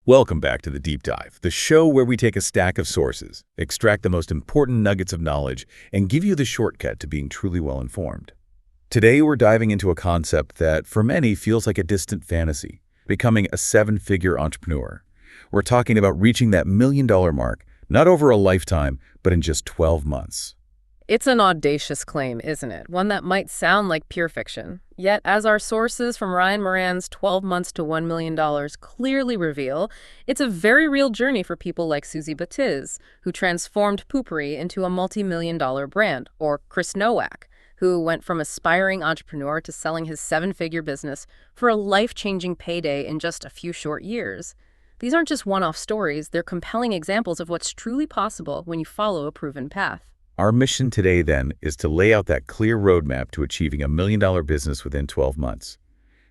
Welcome back to The Deep Dive, the show where we take a stack of sources, extract the most important nuggets of knowledge, and give you the shortcut to being truly well-informed. Today, we're diving into a concept that, for many, feels like a distant fantasy, becoming a seven-figure entrepreneur. We're talking about reaching that million-dollar mark, not over a lifetime, but in just 12 months. It's an audacious claim, isn't it? One that might sound like pure fiction. Yet, as our sources from Ryan Moran's 12 Months to $1 Million clearly reveal, it's a very real journey for people like Susie Batiz, who transformed Poopery into a multi-million-dollar brand, or Chris Nowak, who went from aspiring entrepreneur to selling his seven-figure business for a life-changing payday in just a few short years. These aren't just one-off stories, they're compelling examples of what's truly possible when you follow a proven path. Our mission today, then, is to lay out that clear roadmap to achieving a million-dollar business within 12 months.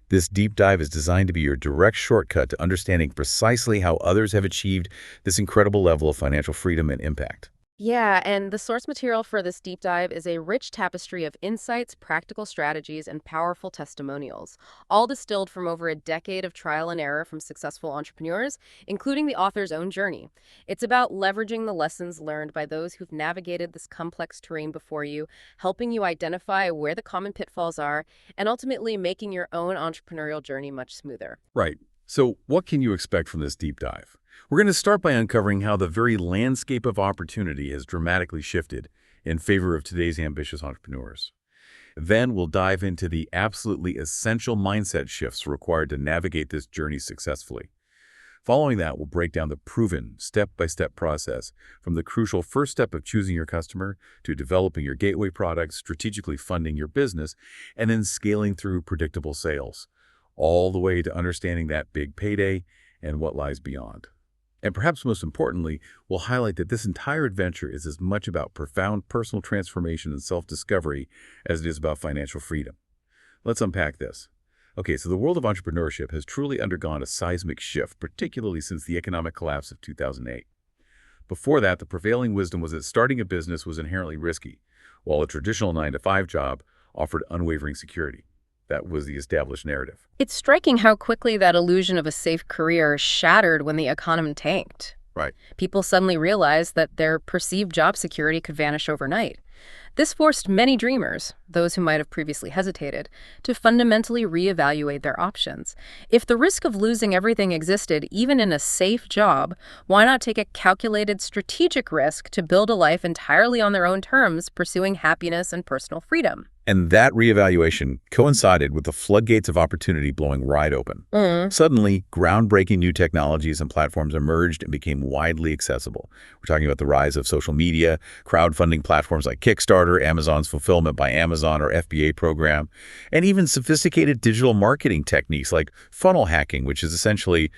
This deep dive is designed to be your direct shortcut to understanding precisely how others have achieved this incredible level of financial freedom and impact. Yeah, and the source material for this deep dive is a rich tapestry of insights, practical strategies, and powerful testimonials, all distilled from over a decade of trial and error from successful entrepreneurs, including the author's own journey. It's about leveraging the lessons learned by those who've navigated this complex terrain before you, helping you identify where the common pitfalls are, and ultimately making your own entrepreneurial journey much smoother. Right. So what can you expect from this deep dive? We're going to start by uncovering how the very landscape of opportunity has dramatically shifted in favor of today's ambitious entrepreneurs. Then we'll dive into the absolutely essential mindset shifts required to navigate this journey successfully. Following that, we'll break down the proven step-by-step process from the crucial first step of choosing your customer to developing your gateway products, strategically funding your business, and then scaling through predictable sales, all the way to understanding that big payday and what lies beyond. And perhaps most importantly, we'll highlight that this entire adventure is as much about profound personal transformation and self-discovery as it is about financial freedom. Let's unpack this. Okay, so the world of entrepreneurship has truly undergone a seismic shift, particularly since the economic collapse of 2008. Before that, the prevailing wisdom was that starting a business was inherently risky, while a traditional 9-to-5 job offered unwavering security. That was the established narrative. It's striking how quickly that illusion of a safe career shattered when the economy tanked. Right. People suddenly realized that their perceived job security could vanish overnight. This forced many dreamers, those who might have previously hesitated, to fundamentally reevaluate their options. If the risk of losing everything existed, even in a safe job, why not take a calculated strategic risk to build a life entirely on their own terms, pursuing happiness and personal freedom? And that reevaluation coincided with the floodgates of opportunity blowing wide open. Suddenly, groundbreaking new technologies and platforms emerged and became widely accessible. We're talking about the rise of social media, crowdfunding platforms like Kickstarter, Amazon's Fulfillment by Amazon or FBA program, and even sophisticated digital marketing techniques like funnel hacking, which is essentially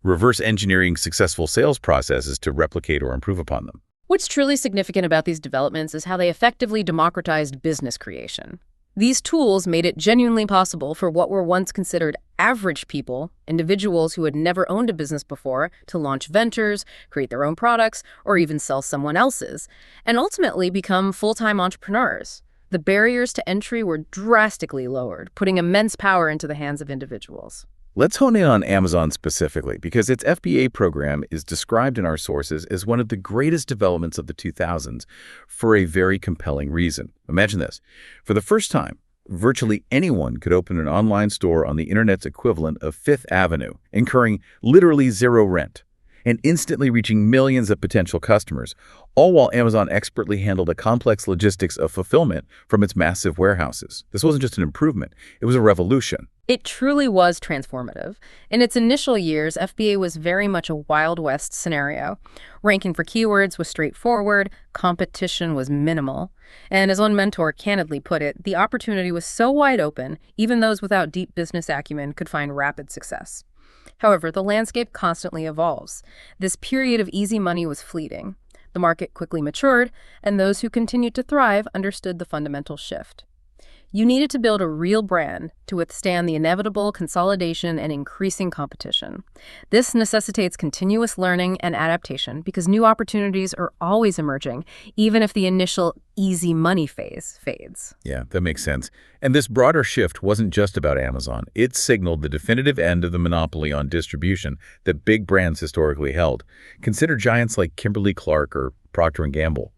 reverse engineering successful sales processes to replicate or improve upon them. What's truly significant about these developments is how they effectively democratized business creation. These tools made it genuinely possible for what were once considered average people, individuals who had never owned a business before, to launch ventures, create their own products, or even sell someone else's, and ultimately become full-time entrepreneurs. The barriers to entry were drastically lowered, putting immense power into the hands of individuals. Let's hone in on Amazon specifically, because its FBA program is described in our sources as one of the greatest developments of the 2000s for a very compelling reason. Imagine this. For the first time, virtually anyone could open an online store on the internet's equivalent of Fifth Avenue, incurring literally zero rent, and instantly reaching millions of potential customers, all while Amazon expertly handled the complex logistics of fulfillment from its massive warehouses. This wasn't just an improvement, it was a revolution. It truly was transformative. In its initial years, FBA was very much a Wild West scenario. Ranking for keywords was straightforward, competition was minimal, and as one mentor candidly put it, the opportunity was so wide open, even those without deep business acumen could find rapid success. However, the landscape constantly evolves. This period of easy money was fleeting. The market quickly matured, and those who continued to thrive understood the fundamental shift. You needed to build a real brand to withstand the inevitable consolidation and increasing competition. This necessitates continuous learning and adaptation because new opportunities are always emerging, even if the initial easy money phase fades. Yeah, that makes sense. And this broader shift wasn't just about Amazon. It signaled the definitive end of the monopoly on distribution that big brands historically held. Consider giants like Kimberly-Clark or Procter & Gamble.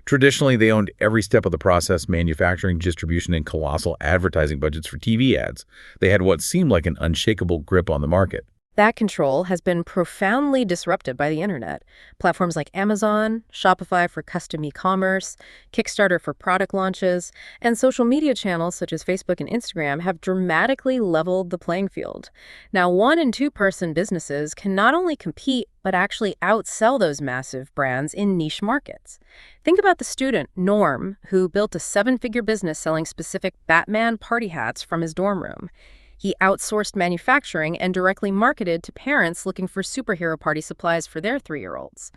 Traditionally, they owned every step of the process, manufacturing, distribution, and colossal advertising budgets for TV ads. They had what seemed like an unshakable grip on the market. That control has been profoundly disrupted by the internet. Platforms like Amazon, Shopify for custom e-commerce, Kickstarter for product launches, and social media channels such as Facebook and Instagram have dramatically leveled the playing field. Now, one- and two-person businesses can not only compete, but actually outsell those massive brands in niche markets. Think about the student, Norm, who built a seven-figure business selling specific Batman party hats from his dorm room. He outsourced manufacturing and directly marketed to parents looking for superhero party supplies for their 3-year-olds.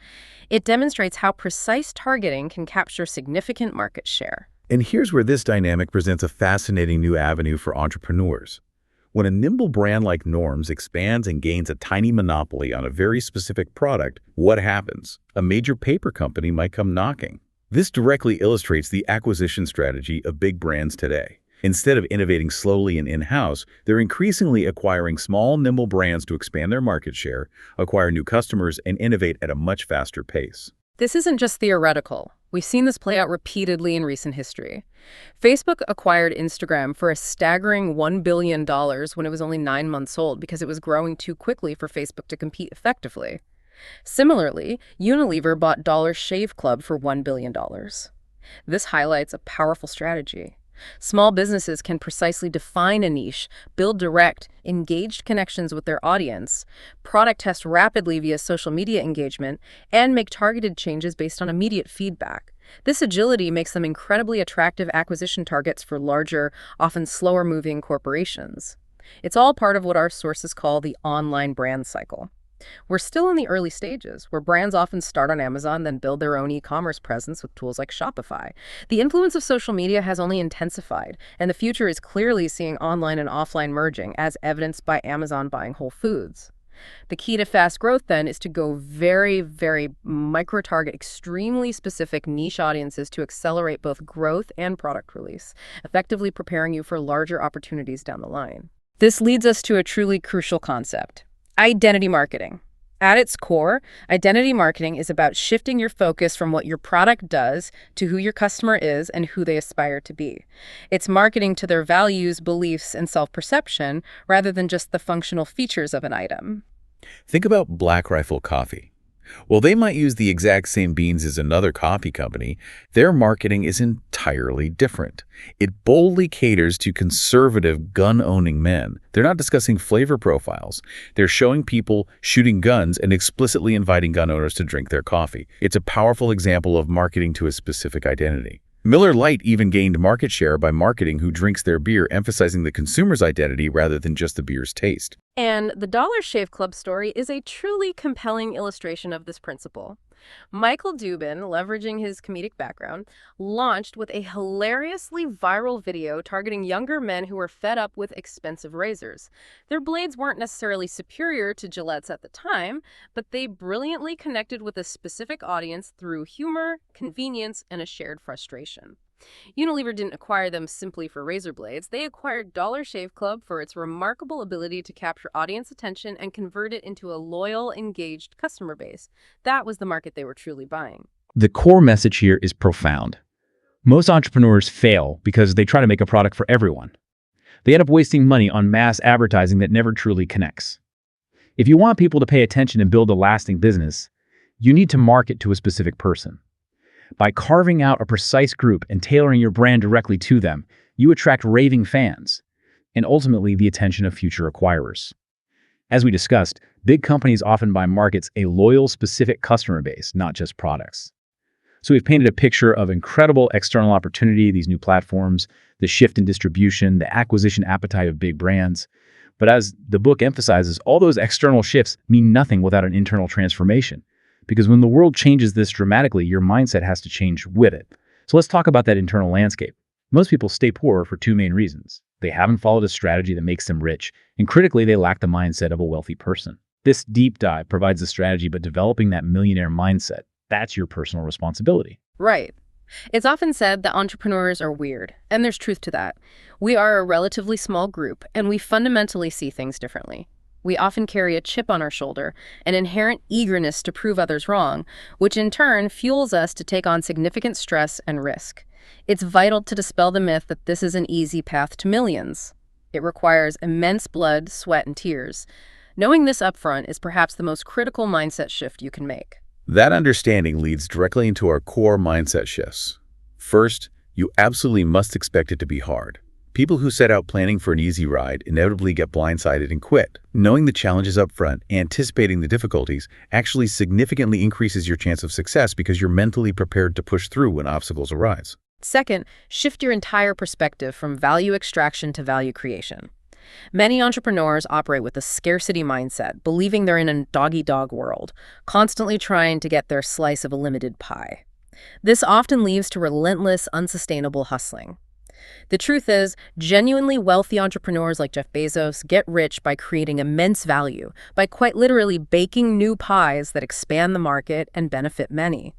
It demonstrates how precise targeting can capture significant market share. And here's where this dynamic presents a fascinating new avenue for entrepreneurs. When a nimble brand like Norm's expands and gains a tiny monopoly on a very specific product, what happens? A major paper company might come knocking. This directly illustrates the acquisition strategy of big brands today. Instead of innovating slowly and in-house, they're increasingly acquiring small, nimble brands to expand their market share, acquire new customers, and innovate at a much faster pace. This isn't just theoretical. We've seen this play out repeatedly in recent history. Facebook acquired Instagram for a staggering $1 billion when it was only 9 months old because it was growing too quickly for Facebook to compete effectively. Similarly, Unilever bought Dollar Shave Club for $1 billion. This highlights a powerful strategy. Small businesses can precisely define a niche, build direct, engaged connections with their audience, product test rapidly via social media engagement, and make targeted changes based on immediate feedback. This agility makes them incredibly attractive acquisition targets for larger, often slower-moving corporations. It's all part of what our sources call the online brand cycle. We're still in the early stages, where brands often start on Amazon, then build their own e-commerce presence with tools like Shopify. The influence of social media has only intensified, and the future is clearly seeing online and offline merging, as evidenced by Amazon buying Whole Foods. The key to fast growth, then, is to go very, very micro-target, extremely specific niche audiences to accelerate both growth and product release, effectively preparing you for larger opportunities down the line. This leads us to a truly crucial concept. Identity marketing. At its core, identity marketing is about shifting your focus from what your product does to who your customer is and who they aspire to be. It's marketing to their values, beliefs, and self-perception rather than just the functional features of an item. Think about Black Rifle Coffee. While they might use the exact same beans as another coffee company, their marketing is entirely different. It boldly caters to conservative, gun-owning men. They're not discussing flavor profiles. They're showing people shooting guns and explicitly inviting gun owners to drink their coffee. It's a powerful example of marketing to a specific identity. Miller Lite even gained market share by marketing who drinks their beer, emphasizing the consumer's identity rather than just the beer's taste. And the Dollar Shave Club story is a truly compelling illustration of this principle. Michael Dubin, leveraging his comedic background, launched with a hilariously viral video targeting younger men who were fed up with expensive razors. Their blades weren't necessarily superior to Gillette's at the time, but they brilliantly connected with a specific audience through humor, convenience, and a shared frustration. Unilever didn't acquire them simply for razor blades. They acquired Dollar Shave Club for its remarkable ability to capture audience attention and convert it into a loyal, engaged customer base. That was the market they were truly buying. The core message here is profound. Most entrepreneurs fail because they try to make a product for everyone. They end up wasting money on mass advertising that never truly connects. If you want people to pay attention and build a lasting business, you need to market to a specific person. By carving out a precise group and tailoring your brand directly to them, you attract raving fans and ultimately the attention of future acquirers. As we discussed, big companies often buy markets a loyal, specific customer base, not just products. So we've painted a picture of incredible external opportunity, these new platforms, the shift in distribution, the acquisition appetite of big brands. But as the book emphasizes, all those external shifts mean nothing without an internal transformation. Because when the world changes this dramatically, your mindset has to change with it. So let's talk about that internal landscape. Most people stay poor for two main reasons. They haven't followed a strategy that makes them rich, and critically, they lack the mindset of a wealthy person. This deep dive provides a strategy, but developing that millionaire mindset, that's your personal responsibility. Right. It's often said that entrepreneurs are weird, and there's truth to that. We are a relatively small group, and we fundamentally see things differently. We often carry a chip on our shoulder, an inherent eagerness to prove others wrong, which in turn fuels us to take on significant stress and risk. It's vital to dispel the myth that this is an easy path to millions. It requires immense blood, sweat, and tears. Knowing this upfront is perhaps the most critical mindset shift you can make. That understanding leads directly into our core mindset shifts. First, you absolutely must expect it to be hard. People who set out planning for an easy ride inevitably get blindsided and quit. Knowing the challenges up front, anticipating the difficulties, actually significantly increases your chance of success because you're mentally prepared to push through when obstacles arise. Second, shift your entire perspective from value extraction to value creation. Many entrepreneurs operate with a scarcity mindset, believing they're in a dog-eat-dog world, constantly trying to get their slice of a limited pie. This often leads to relentless, unsustainable hustling. The truth is, genuinely wealthy entrepreneurs like Jeff Bezos get rich by creating immense value, by quite literally baking new pies that expand the market and benefit many.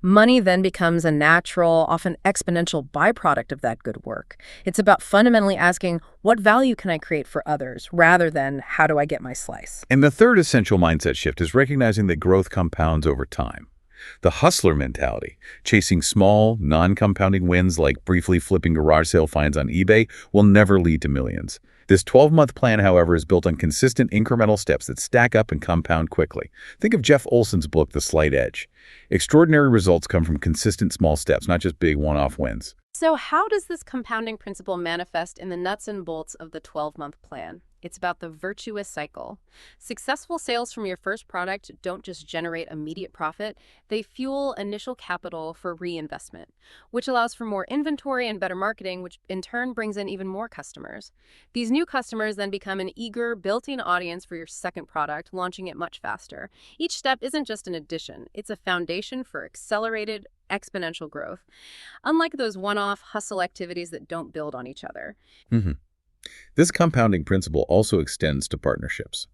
Money then becomes a natural, often exponential byproduct of that good work. It's about fundamentally asking, what value can I create for others, rather than how do I get my slice? And the third essential mindset shift is recognizing that growth compounds over time. The hustler mentality, chasing small, non-compounding wins like briefly flipping garage sale finds on eBay, will never lead to millions. This 12-month plan, however, is built on consistent incremental steps that stack up and compound quickly. Think of Jeff Olson's book, The Slight Edge. Extraordinary results come from consistent small steps, not just big one-off wins. So how does this compounding principle manifest in the nuts and bolts of the 12-month plan? It's about the virtuous cycle. Successful sales from your first product don't just generate immediate profit, they fuel initial capital for reinvestment, which allows for more inventory and better marketing, which in turn brings in even more customers. These new customers then become an eager, built-in audience for your second product, launching it much faster. Each step isn't just an addition, it's a foundation for accelerated, exponential growth, unlike those one-off hustle activities that don't build on each other. This compounding principle also extends to partnerships.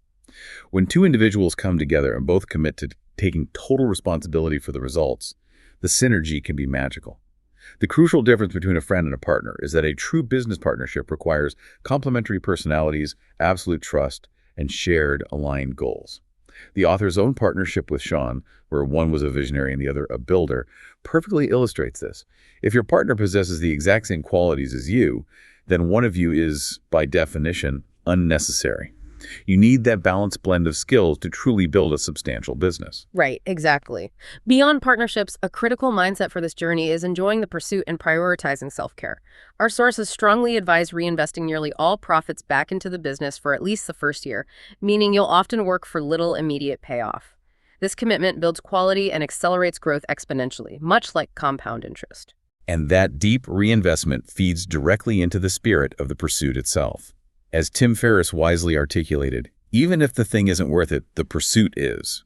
When two individuals come together and both commit to taking total responsibility for the results, the synergy can be magical. The crucial difference between a friend and a partner is that a true business partnership requires complementary personalities, absolute trust, and shared, aligned goals. The author's own partnership with Sean, where one was a visionary and the other a builder, perfectly illustrates this. If your partner possesses the exact same qualities as you, then one of you is, by definition, unnecessary. You need that balanced blend of skills to truly build a substantial business. Right, exactly. Beyond partnerships, a critical mindset for this journey is enjoying the pursuit and prioritizing self-care. Our sources strongly advise reinvesting nearly all profits back into the business for at least the first year, meaning you'll often work for little immediate payoff. This commitment builds quality and accelerates growth exponentially, much like compound interest. And that deep reinvestment feeds directly into the spirit of the pursuit itself. As Tim Ferriss wisely articulated, even if the thing isn't worth it, the pursuit is.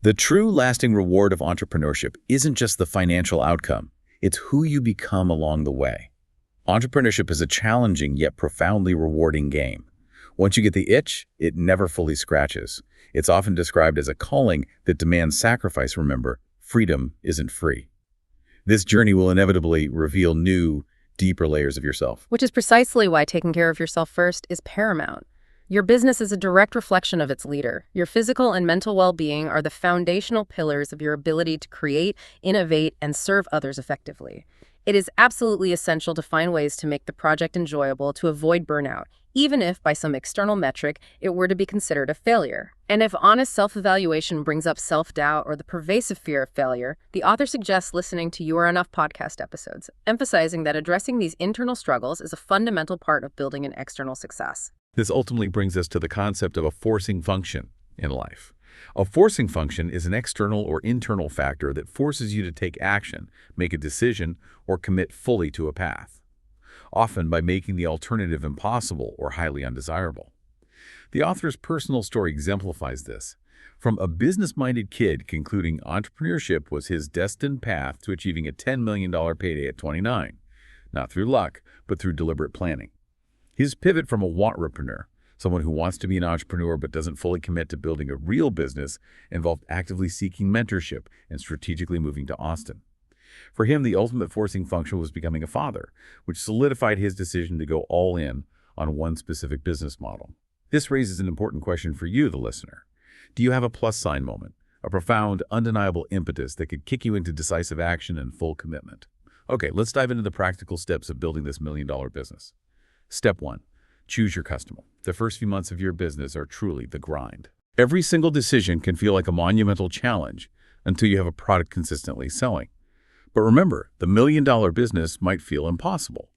The true lasting reward of entrepreneurship isn't just the financial outcome, it's who you become along the way. Entrepreneurship is a challenging yet profoundly rewarding game. Once you get the itch, it never fully scratches. It's often described as a calling that demands sacrifice. Remember, freedom isn't free. This journey will inevitably reveal new, deeper layers of yourself. Which is precisely why taking care of yourself first is paramount. Your business is a direct reflection of its leader. Your physical and mental well-being are the foundational pillars of your ability to create, innovate, and serve others effectively. It is absolutely essential to find ways to make the project enjoyable to avoid burnout, even if, by some external metric, it were to be considered a failure. And if honest self-evaluation brings up self-doubt or the pervasive fear of failure, the author suggests listening to You Are Enough podcast episodes, emphasizing that addressing these internal struggles is a fundamental part of building an external success. This ultimately brings us to the concept of a forcing function in life. A forcing function is an external or internal factor that forces you to take action, make a decision, or commit fully to a path, often by making the alternative impossible or highly undesirable. The author's personal story exemplifies this. From a business-minded kid concluding entrepreneurship was his destined path to achieving a $10 million payday at 29, not through luck, but through deliberate planning. His pivot from a want-repreneur, someone who wants to be an entrepreneur but doesn't fully commit to building a real business, involved actively seeking mentorship and strategically moving to Austin. For him, the ultimate forcing function was becoming a father, which solidified his decision to go all in on one specific business model. This raises an important question for you, the listener. Do you have a plus sign moment, a profound, undeniable impetus that could kick you into decisive action and full commitment? Okay, let's dive into the practical steps of building this million-dollar business. Step 1. Choose your customer. The first few months of your business are truly the grind. Every single decision can feel like a monumental challenge until you have a product consistently selling. But remember, the million-dollar business might feel impossible.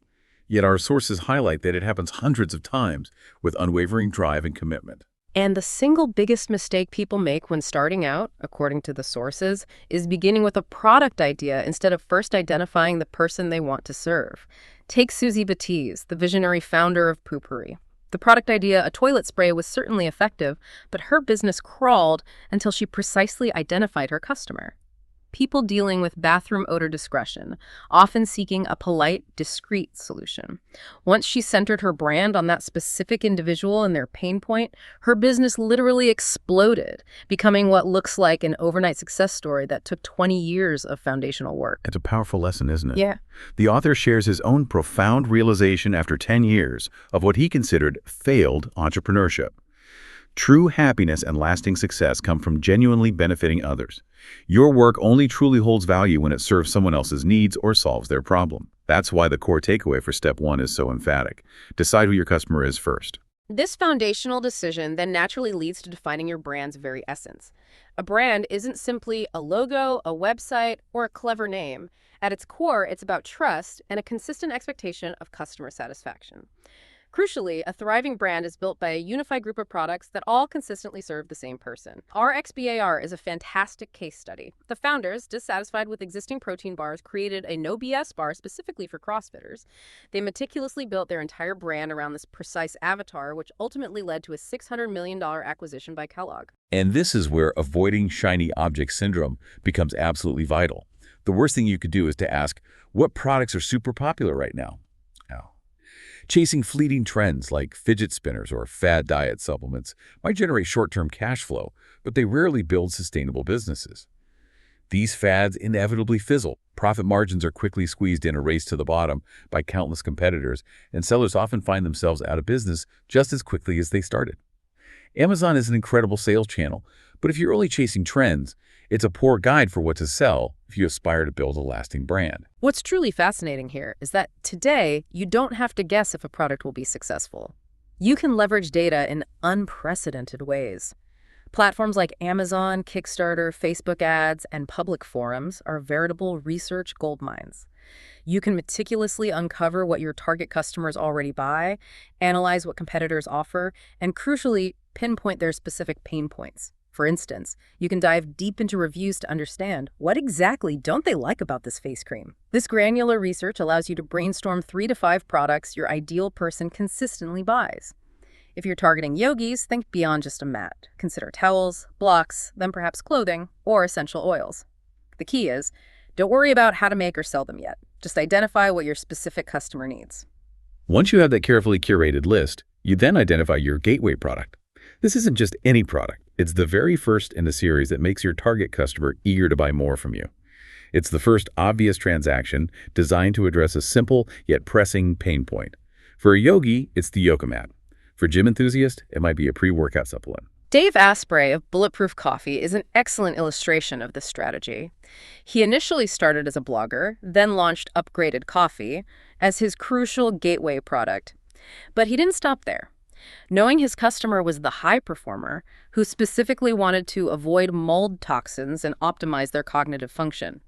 Yet our sources highlight that it happens hundreds of times with unwavering drive and commitment. And the single biggest mistake people make when starting out, according to the sources, is beginning with a product idea instead of first identifying the person they want to serve. Take Susie Batiz, the visionary founder of Poopery. The product idea, a toilet spray, was certainly effective, but her business crawled until she precisely identified her customer. People dealing with bathroom odor discretion, often seeking a polite, discreet solution. Once she centered her brand on that specific individual and their pain point, her business literally exploded, becoming what looks like an overnight success story that took 20 years of foundational work. It's a powerful lesson, isn't it? Yeah. The author shares his own profound realization after 10 years of what he considered failed entrepreneurship. True happiness and lasting success come from genuinely benefiting others. Your work only truly holds value when it serves someone else's needs or solves their problem. That's why the core takeaway for step 1 is so emphatic. Decide who your customer is first. This foundational decision then naturally leads to defining your brand's very essence. A brand isn't simply a logo, a website, or a clever name. At its core, it's about trust and a consistent expectation of customer satisfaction. Crucially, a thriving brand is built by a unified group of products that all consistently serve the same person. RXBAR is a fantastic case study. The founders, dissatisfied with existing protein bars, created a no BS bar specifically for CrossFitters. They meticulously built their entire brand around this precise avatar, which ultimately led to a $600 million acquisition by Kellogg. And this is where avoiding shiny object syndrome becomes absolutely vital. The worst thing you could do is to ask, what products are super popular right now? Chasing fleeting trends like fidget spinners or fad diet supplements might generate short-term cash flow, but they rarely build sustainable businesses. These fads inevitably fizzle. Profit margins are quickly squeezed in a race to the bottom by countless competitors, and sellers often find themselves out of business just as quickly as they started. Amazon is an incredible sales channel, but if you're only chasing trends, it's a poor guide for what to sell if you aspire to build a lasting brand. What's truly fascinating here is that today, you don't have to guess if a product will be successful. You can leverage data in unprecedented ways. Platforms like Amazon, Kickstarter, Facebook ads, and public forums are veritable research goldmines. You can meticulously uncover what your target customers already buy, analyze what competitors offer, and crucially, pinpoint their specific pain points. For instance, you can dive deep into reviews to understand what exactly don't they like about this face cream. This granular research allows you to brainstorm 3 to 5 products your ideal person consistently buys. If you're targeting yogis, think beyond just a mat. Consider towels, blocks, then perhaps clothing, or essential oils. The key is, don't worry about how to make or sell them yet. Just identify what your specific customer needs. Once you have that carefully curated list, you then identify your gateway product. This isn't just any product. It's the very first in a series that makes your target customer eager to buy more from you. It's the first obvious transaction designed to address a simple yet pressing pain point. For a yogi, it's the yoga mat. For gym enthusiasts, it might be a pre-workout supplement. Dave Asprey of Bulletproof Coffee is an excellent illustration of this strategy. He initially started as a blogger, then launched Upgraded Coffee as his crucial gateway product. But he didn't stop there. Knowing his customer was the high performer who specifically wanted to avoid mold toxins and optimize their cognitive function,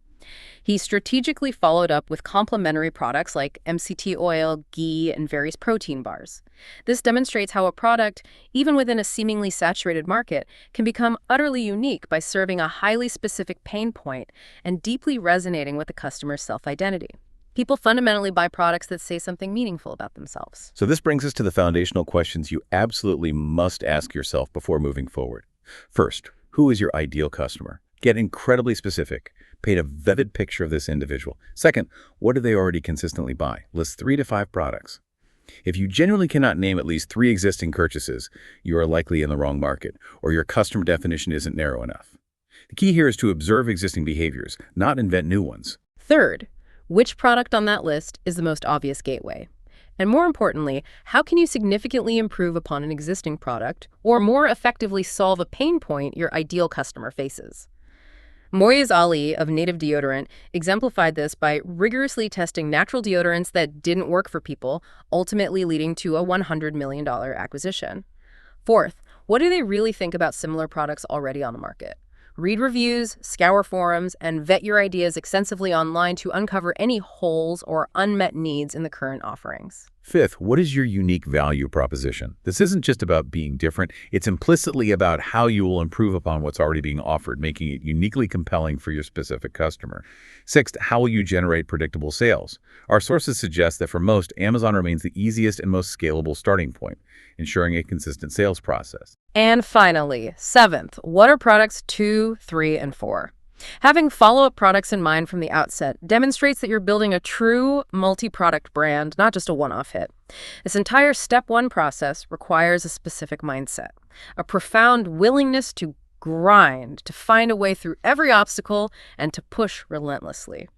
he strategically followed up with complementary products like MCT oil, ghee, and various protein bars. This demonstrates how a product, even within a seemingly saturated market, can become utterly unique by serving a highly specific pain point and deeply resonating with the customer's self-identity. People fundamentally buy products that say something meaningful about themselves. So this brings us to the foundational questions you absolutely must ask yourself before moving forward. First, who is your ideal customer? Get incredibly specific. Paint a vivid picture of this individual. Second, what do they already consistently buy? List 3 to 5 products. If you genuinely cannot name at least 3 existing purchases, you are likely in the wrong market, or your customer definition isn't narrow enough. The key here is to observe existing behaviors, not invent new ones. Third, which product on that list is the most obvious gateway? And more importantly, how can you significantly improve upon an existing product or more effectively solve a pain point your ideal customer faces? Moyez Ali of Native Deodorant exemplified this by rigorously testing natural deodorants that didn't work for people, ultimately leading to a $100 million acquisition. Fourth, what do they really think about similar products already on the market? Read reviews, scour forums, and vet your ideas extensively online to uncover any holes or unmet needs in the current offerings. Fifth, what is your unique value proposition? This isn't just about being different. It's implicitly about how you will improve upon what's already being offered, making it uniquely compelling for your specific customer. Sixth, how will you generate predictable sales? Our sources suggest that for most, Amazon remains the easiest and most scalable starting point, ensuring a consistent sales process. And finally, seventh, what are products 2, 3, and 4? Having follow-up products in mind from the outset demonstrates that you're building a true multi-product brand, not just a one-off hit. This entire step 1 process requires a specific mindset, a profound willingness to grind, to find a way through every obstacle, and to push relentlessly.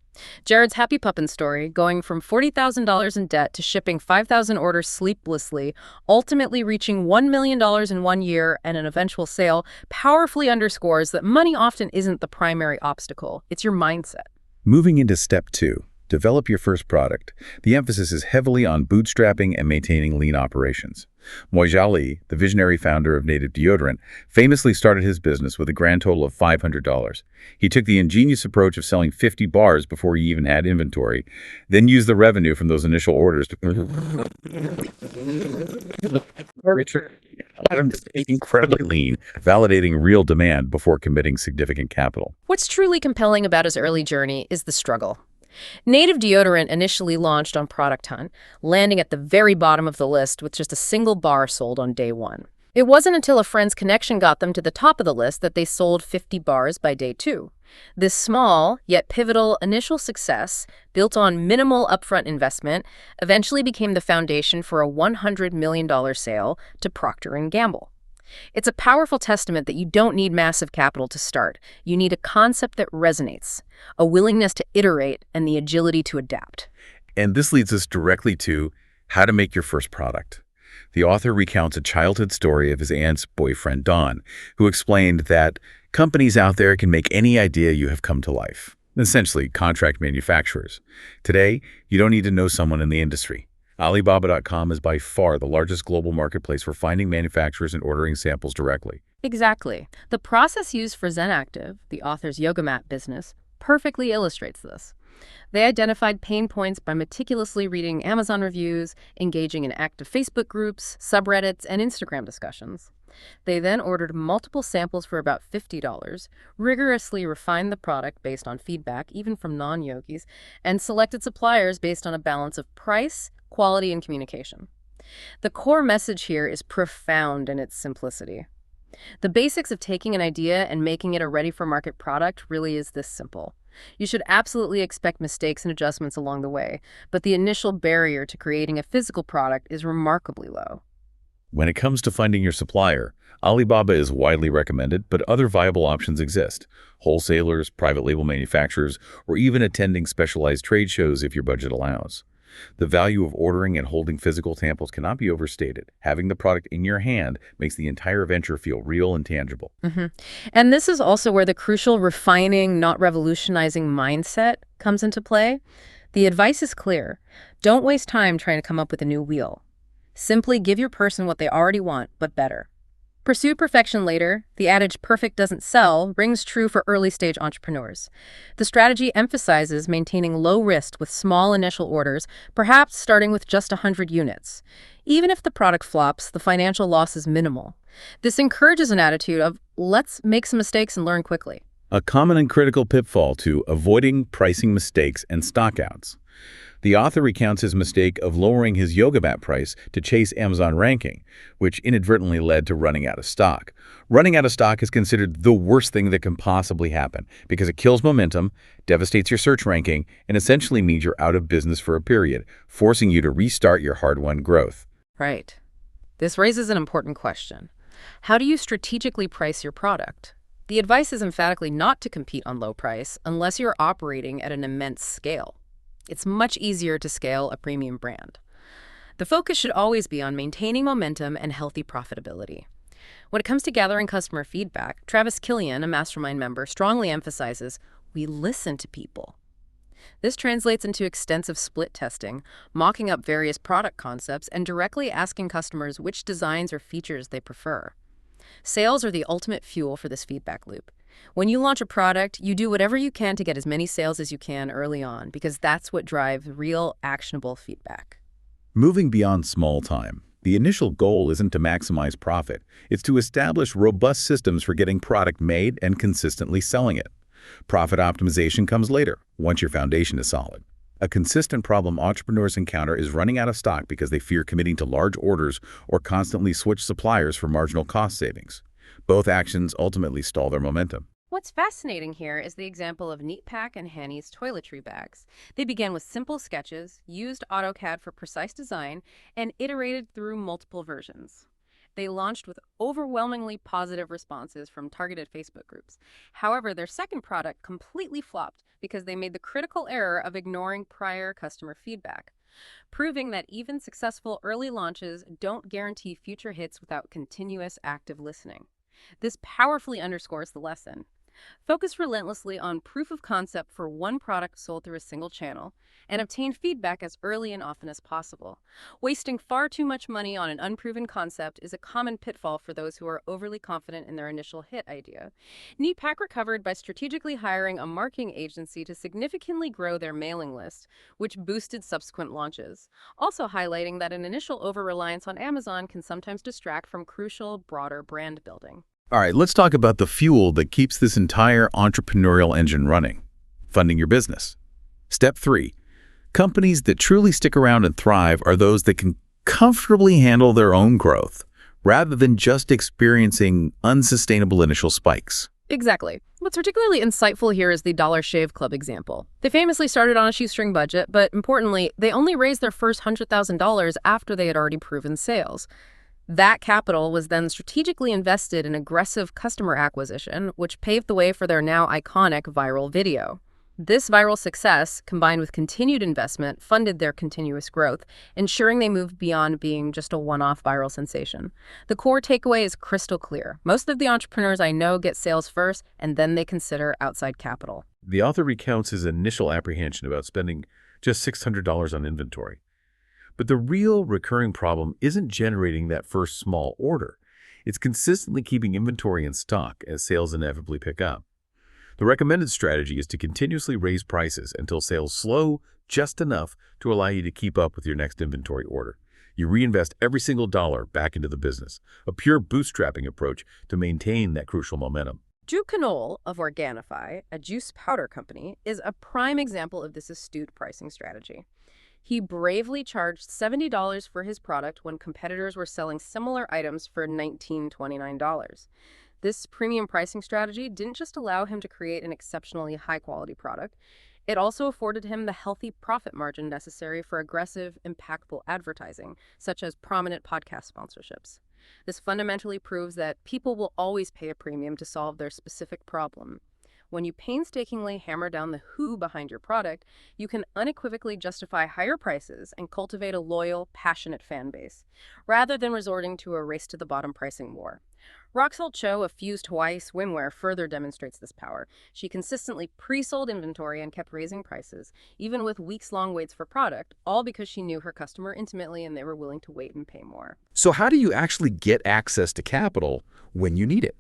Jared's Happy Puppin story, going from $40,000 in debt to shipping 5,000 orders sleeplessly, ultimately reaching $1 million in 1 year and an eventual sale, powerfully underscores that money often isn't the primary obstacle. It's your mindset. Moving into step 2, develop your first product. The emphasis is heavily on bootstrapping and maintaining lean operations. Moyez Ali, the visionary founder of Native Deodorant, famously started his business with a grand total of $500. He took the ingenious approach of selling 50 bars before he even had inventory, then used the revenue from those initial orders to incredibly lean, validating real demand before committing significant capital. What's truly compelling about his early journey is the struggle. Native Deodorant initially launched on Product Hunt, landing at the very bottom of the list with just a single bar sold on day 1. It wasn't until a friend's connection got them to the top of the list that they sold 50 bars by day 2. This small, yet pivotal initial success, built on minimal upfront investment, eventually became the foundation for a $100 million sale to Procter & Gamble. It's a powerful testament that you don't need massive capital to start. You need a concept that resonates, a willingness to iterate, and the agility to adapt. And this leads us directly to how to make your first product. The author recounts a childhood story of his aunt's boyfriend, Don, who explained that companies out there can make any idea you have come to life, essentially contract manufacturers. Today, you don't need to know someone in the industry. Alibaba.com is by far the largest global marketplace for finding manufacturers and ordering samples directly. Exactly. The process used for Zen Active, the author's yoga mat business, perfectly illustrates this. They identified pain points by meticulously reading Amazon reviews, engaging in active Facebook groups, subreddits, and Instagram discussions. They then ordered multiple samples for about $50, rigorously refined the product based on feedback, even from non-yogis, and selected suppliers based on a balance of price, quality, and communication. The core message here is profound in its simplicity. The basics of taking an idea and making it a ready-for-market product really is this simple. You should absolutely expect mistakes and adjustments along the way, but the initial barrier to creating a physical product is remarkably low. When it comes to finding your supplier, Alibaba is widely recommended, but other viable options exist. Wholesalers, private label manufacturers, or even attending specialized trade shows if your budget allows. The value of ordering and holding physical samples cannot be overstated. Having the product in your hand makes the entire venture feel real and tangible. And this is also where the crucial refining, not revolutionizing mindset comes into play. The advice is clear. Don't waste time trying to come up with a new wheel. Simply give your person what they already want, but better. Pursue perfection later. The adage "perfect doesn't sell" rings true for early-stage entrepreneurs. The strategy emphasizes maintaining low risk with small initial orders, perhaps starting with just 100 units. Even if the product flops, the financial loss is minimal. This encourages an attitude of, let's make some mistakes and learn quickly. A common and critical pitfall to avoiding pricing mistakes and stockouts. The author recounts his mistake of lowering his yoga mat price to chase Amazon ranking, which inadvertently led to running out of stock. Running out of stock is considered the worst thing that can possibly happen because it kills momentum, devastates your search ranking, and essentially means you're out of business for a period, forcing you to restart your hard-won growth. Right. This raises an important question. How do you strategically price your product? The advice is emphatically not to compete on low price unless you're operating at an immense scale. It's much easier to scale a premium brand. The focus should always be on maintaining momentum and healthy profitability. When it comes to gathering customer feedback, Travis Killian, a mastermind member, strongly emphasizes we listen to people. This translates into extensive split testing, mocking up various product concepts, and directly asking customers which designs or features they prefer. Sales are the ultimate fuel for this feedback loop. When you launch a product, you do whatever you can to get as many sales as you can early on, because that's what drives real, actionable feedback. Moving beyond small time, the initial goal isn't to maximize profit. It's to establish robust systems for getting product made and consistently selling it. Profit optimization comes later, once your foundation is solid. A consistent problem entrepreneurs encounter is running out of stock because they fear committing to large orders or constantly switch suppliers for marginal cost savings. Both actions ultimately stall their momentum. What's fascinating here is the example of Neatpak and Hanny's toiletry bags. They began with simple sketches, used AutoCAD for precise design, and iterated through multiple versions. They launched with overwhelmingly positive responses from targeted Facebook groups. However, their second product completely flopped because they made the critical error of ignoring prior customer feedback, proving that even successful early launches don't guarantee future hits without continuous active listening. This powerfully underscores the lesson. Focus relentlessly on proof of concept for one product sold through a single channel, and obtain feedback as early and often as possible. Wasting far too much money on an unproven concept is a common pitfall for those who are overly confident in their initial hit idea. Neatpak recovered by strategically hiring a marketing agency to significantly grow their mailing list, which boosted subsequent launches, also highlighting that an initial over-reliance on Amazon can sometimes distract from crucial, broader brand building. All right, let's talk about the fuel that keeps this entire entrepreneurial engine running: funding your business. Step 3. Companies that truly stick around and thrive are those that can comfortably handle their own growth, rather than just experiencing unsustainable initial spikes. Exactly. What's particularly insightful here is the Dollar Shave Club example. They famously started on a shoestring budget, but importantly, they only raised their first $100,000 after they had already proven sales. That capital was then strategically invested in aggressive customer acquisition, which paved the way for their now iconic viral video. This viral success, combined with continued investment, funded their continuous growth, ensuring they moved beyond being just a one-off viral sensation. The core takeaway is crystal clear. Most of the entrepreneurs I know get sales first, and then they consider outside capital. The author recounts his initial apprehension about spending just $600 on inventory. But the real recurring problem isn't generating that first small order. It's consistently keeping inventory in stock as sales inevitably pick up. The recommended strategy is to continuously raise prices until sales slow just enough to allow you to keep up with your next inventory order. You reinvest every single dollar back into the business, a pure bootstrapping approach to maintain that crucial momentum. Drew Canole of Organifi, a juice powder company, is a prime example of this astute pricing strategy. He bravely charged $70 for his product when competitors were selling similar items for $19-29. This premium pricing strategy didn't just allow him to create an exceptionally high-quality product, it also afforded him the healthy profit margin necessary for aggressive, impactful advertising, such as prominent podcast sponsorships. This fundamentally proves that people will always pay a premium to solve their specific problem. When you painstakingly hammer down the who behind your product, you can unequivocally justify higher prices and cultivate a loyal, passionate fan base, rather than resorting to a race-to-the-bottom pricing war. Roxelle Cho of Fused Hawaii Swimwear further demonstrates this power. She consistently pre-sold inventory and kept raising prices, even with weeks-long waits for product, all because she knew her customer intimately and they were willing to wait and pay more. So how do you actually get access to capital when you need it?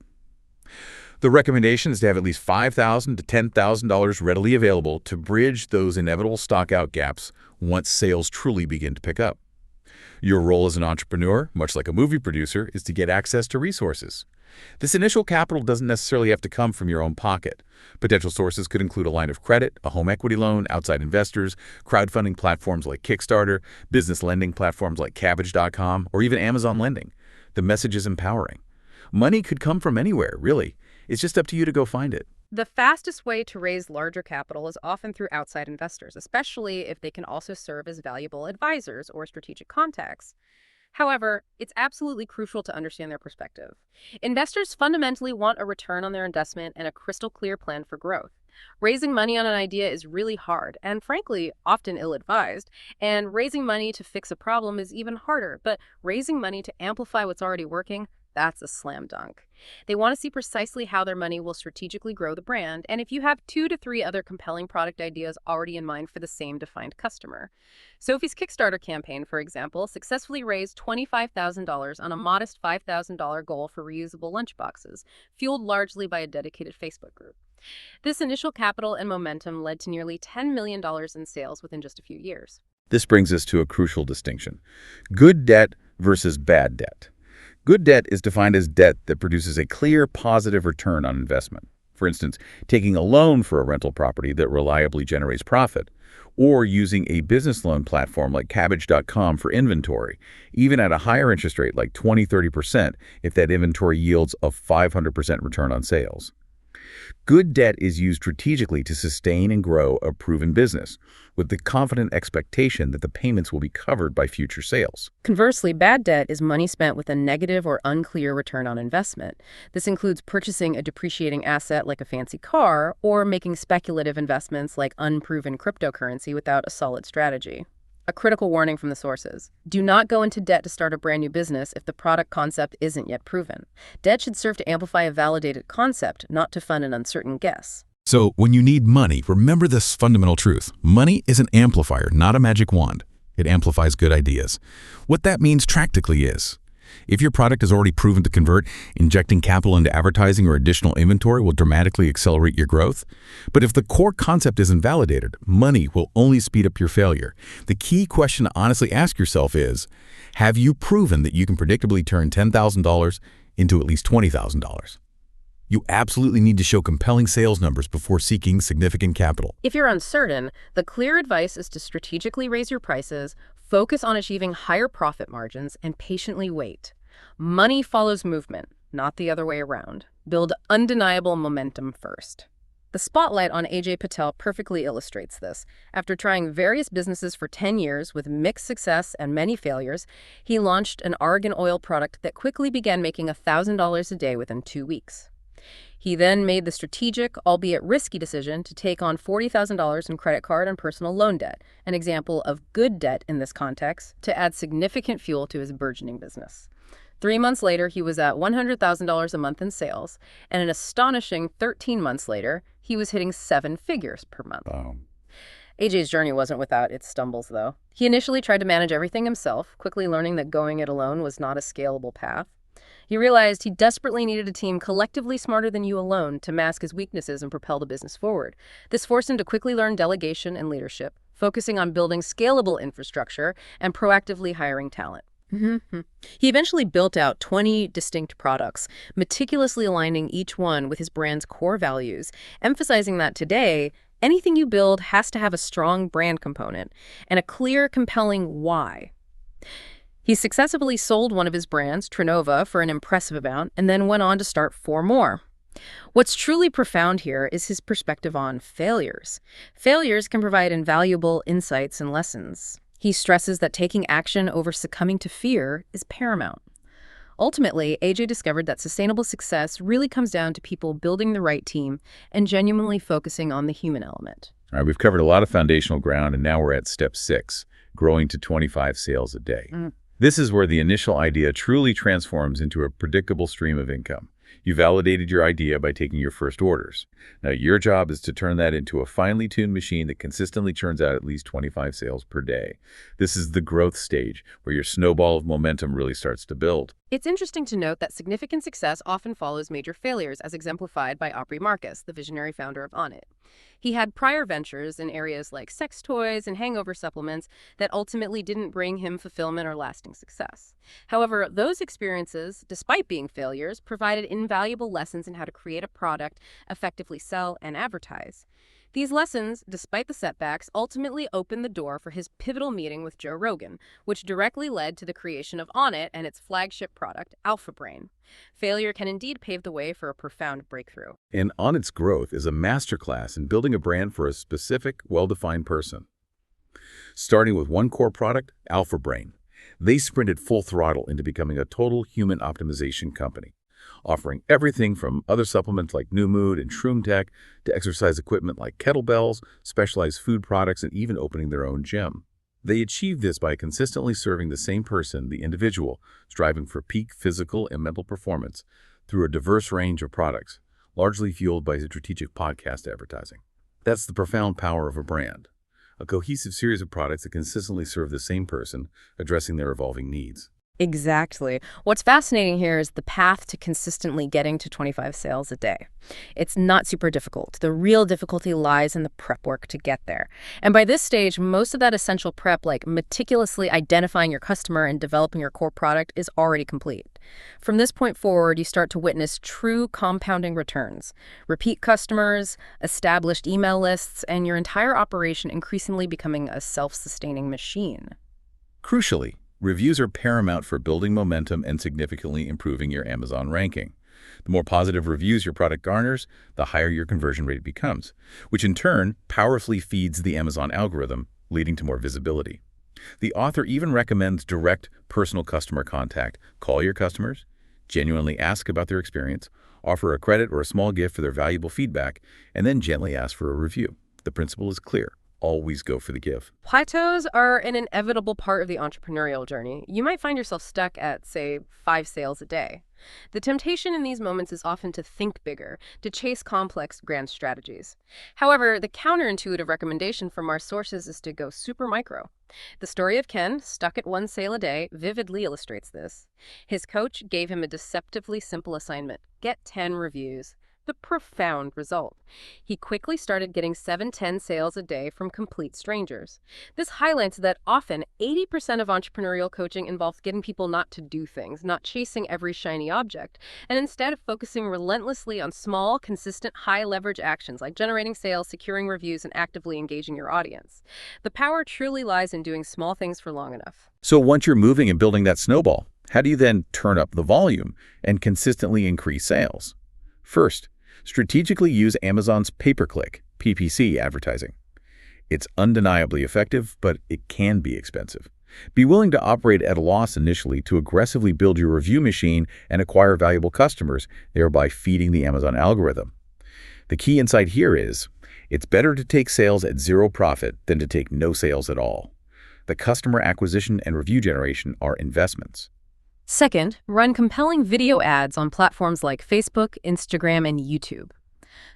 The recommendation is to have at least $5,000 to $10,000 readily available to bridge those inevitable stock-out gaps once sales truly begin to pick up. Your role as an entrepreneur, much like a movie producer, is to get access to resources. This initial capital doesn't necessarily have to come from your own pocket. Potential sources could include a line of credit, a home equity loan, outside investors, crowdfunding platforms like Kickstarter, business lending platforms like Cabbage.com, or even Amazon Lending. The message is empowering. Money could come from anywhere, really. It's just up to you to go find it. The fastest way to raise larger capital is often through outside investors, especially if they can also serve as valuable advisors or strategic contacts. However, it's absolutely crucial to understand their perspective. Investors fundamentally want a return on their investment and a crystal clear plan for growth. Raising money on an idea is really hard and, frankly, often ill-advised. And raising money to fix a problem is even harder. But raising money to amplify what's already working, that's a slam dunk. They want to see precisely how their money will strategically grow the brand, and if you have 2 to 3 other compelling product ideas already in mind for the same defined customer. Sophie's Kickstarter campaign, for example, successfully raised $25,000 on a modest $5,000 goal for reusable lunchboxes, fueled largely by a dedicated Facebook group. This initial capital and momentum led to nearly $10 million in sales within just a few years. This brings us to a crucial distinction: good debt versus bad debt. Good debt is defined as debt that produces a clear, positive return on investment. For instance, taking a loan for a rental property that reliably generates profit, or using a business loan platform like Cabbage.com for inventory, even at a higher interest rate like 20–30% if that inventory yields a 500% return on sales. Good debt is used strategically to sustain and grow a proven business, with the confident expectation that the payments will be covered by future sales. Conversely, bad debt is money spent with a negative or unclear return on investment. This includes purchasing a depreciating asset like a fancy car or making speculative investments like unproven cryptocurrency without a solid strategy. A critical warning from the sources: do not go into debt to start a brand new business if the product concept isn't yet proven. Debt should serve to amplify a validated concept, not to fund an uncertain guess. So, when you need money, remember this fundamental truth. Money is an amplifier, not a magic wand. It amplifies good ideas. What that means practically is, if your product is already proven to convert, injecting capital into advertising or additional inventory will dramatically accelerate your growth. But if the core concept isn't validated, money will only speed up your failure. The key question to honestly ask yourself is, have you proven that you can predictably turn $10,000 into at least $20,000? You absolutely need to show compelling sales numbers before seeking significant capital. If you're uncertain, the clear advice is to strategically raise your prices, focus on achieving higher profit margins, and patiently wait. Money follows movement, not the other way around. Build undeniable momentum first. The spotlight on Ajay Patel perfectly illustrates this. After trying various businesses for 10 years with mixed success and many failures, he launched an argan oil product that quickly began making $1,000 a day within 2 weeks. He then made the strategic, albeit risky decision to take on $40,000 in credit card and personal loan debt, an example of good debt in this context, to add significant fuel to his burgeoning business. 3 months later, he was at $100,000 a month in sales, and an astonishing 13 months later, he was hitting 7 figures per month. Wow. AJ's journey wasn't without its stumbles, though. He initially tried to manage everything himself, quickly learning that going it alone was not a scalable path. He realized he desperately needed a team collectively smarter than you alone to mask his weaknesses and propel the business forward. This forced him to quickly learn delegation and leadership, focusing on building scalable infrastructure and proactively hiring talent. He eventually built out 20 distinct products, meticulously aligning each one with his brand's core values, emphasizing that today, anything you build has to have a strong brand component and a clear, compelling why. He successfully sold one of his brands, Trinova, for an impressive amount, and then went on to start 4 more. What's truly profound here is his perspective on failures. Failures can provide invaluable insights and lessons. He stresses that taking action over succumbing to fear is paramount. Ultimately, AJ discovered that sustainable success really comes down to people building the right team and genuinely focusing on the human element. All right, we've covered a lot of foundational ground, and now we're at step 6, growing to 25 sales a day. This is where the initial idea truly transforms into a predictable stream of income. You validated your idea by taking your first orders. Now your job is to turn that into a finely tuned machine that consistently churns out at least 25 sales per day. This is the growth stage where your snowball of momentum really starts to build. It's interesting to note that significant success often follows major failures, as exemplified by Aubrey Marcus, the visionary founder of Onnit. He had prior ventures in areas like sex toys and hangover supplements that ultimately didn't bring him fulfillment or lasting success. However, those experiences, despite being failures, provided invaluable lessons in how to create a product, effectively sell, and advertise. These lessons, despite the setbacks, ultimately opened the door for his pivotal meeting with Joe Rogan, which directly led to the creation of Onnit and its flagship product, Alpha Brain. Failure can indeed pave the way for a profound breakthrough. And Onnit's growth is a masterclass in building a brand for a specific, well-defined person. Starting with one core product, Alpha Brain, they sprinted full throttle into becoming a total human optimization company, offering everything from other supplements like New Mood and Shroom Tech to exercise equipment like kettlebells, specialized food products, and even opening their own gym. They achieved this by consistently serving the same person, the individual, striving for peak physical and mental performance through a diverse range of products, largely fueled by strategic podcast advertising. That's the profound power of a brand, a cohesive series of products that consistently serve the same person, addressing their evolving needs. Exactly. What's fascinating here is the path to consistently getting to 25 sales a day. It's not super difficult. The real difficulty lies in the prep work to get there. And by this stage, most of that essential prep, like meticulously identifying your customer and developing your core product, is already complete. From this point forward, you start to witness true compounding returns. Repeat customers, established email lists, and your entire operation increasingly becoming a self-sustaining machine. Crucially, reviews are paramount for building momentum and significantly improving your Amazon ranking. The more positive reviews your product garners, the higher your conversion rate becomes, which in turn powerfully feeds the Amazon algorithm, leading to more visibility. The author even recommends direct personal customer contact. Call your customers, genuinely ask about their experience, offer a credit or a small gift for their valuable feedback, and then gently ask for a review. The principle is clear. Always go for the give. Plateaus are an inevitable part of the entrepreneurial journey. You might find yourself stuck at, say, 5 sales a day. The temptation in these moments is often to think bigger, to chase complex grand strategies. However, the counterintuitive recommendation from our sources is to go super micro. The story of Ken, stuck at 1 sale a day, vividly illustrates this. His coach gave him a deceptively simple assignment: get 10 reviews. The profound result. He quickly started getting 7-10 sales a day from complete strangers. This highlights that often 80% of entrepreneurial coaching involves getting people not to do things, not chasing every shiny object, and instead of focusing relentlessly on small, consistent, high-leverage actions like generating sales, securing reviews, and actively engaging your audience. The power truly lies in doing small things for long enough. So once you're moving and building that snowball, how do you then turn up the volume and consistently increase sales? First, strategically use Amazon's pay-per-click, PPC, advertising. It's undeniably effective, but it can be expensive. Be willing to operate at a loss initially to aggressively build your review machine and acquire valuable customers, thereby feeding the Amazon algorithm. The key insight here is, it's better to take sales at zero profit than to take no sales at all. The customer acquisition and review generation are investments. Second, run compelling video ads on platforms like Facebook, Instagram, and YouTube.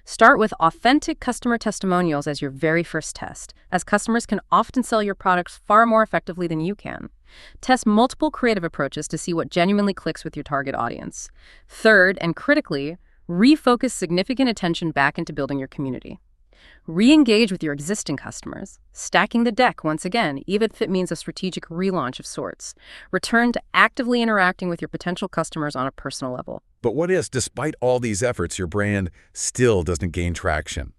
Start with authentic customer testimonials as your very first test, as customers can often sell your products far more effectively than you can. Test multiple creative approaches to see what genuinely clicks with your target audience. Third, and critically, refocus significant attention back into building your community. Re-engage with your existing customers, stacking the deck once again, even if it means a strategic relaunch of sorts. Return to actively interacting with your potential customers on a personal level. But what if, despite all these efforts, your brand still doesn't gain traction?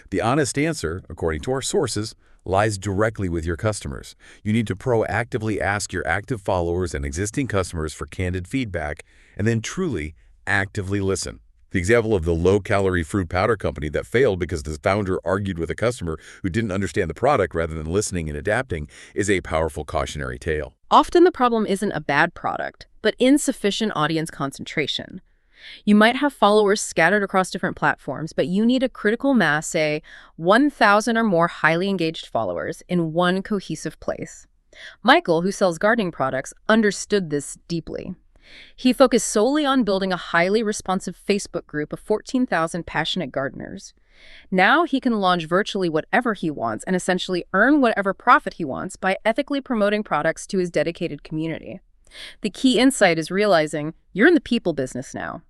The honest answer, according to our sources, lies directly with your customers. You need to proactively ask your active followers and existing customers for candid feedback, and then truly actively listen. The example of the low-calorie fruit powder company that failed because the founder argued with a customer who didn't understand the product rather than listening and adapting is a powerful cautionary tale. Often the problem isn't a bad product, but insufficient audience concentration. You might have followers scattered across different platforms, but you need a critical mass, say 1,000 or more highly engaged followers in one cohesive place. Michael, who sells gardening products, understood this deeply. He focused solely on building a highly responsive Facebook group of 14,000 passionate gardeners. Now he can launch virtually whatever he wants and essentially earn whatever profit he wants by ethically promoting products to his dedicated community. The key insight is realizing you're in the people business now.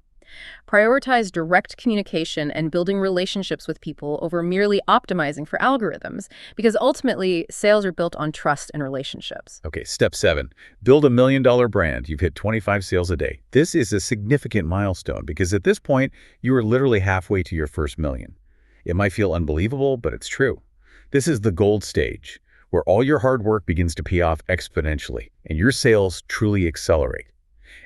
Prioritize direct communication and building relationships with people over merely optimizing for algorithms, because ultimately, sales are built on trust and relationships. Okay, step 7. Build a $1 million brand. You've hit 25 sales a day. This is a significant milestone because at this point, you are literally halfway to your first million. It might feel unbelievable, but it's true. This is the gold stage, where all your hard work begins to pay off exponentially, and your sales truly accelerate.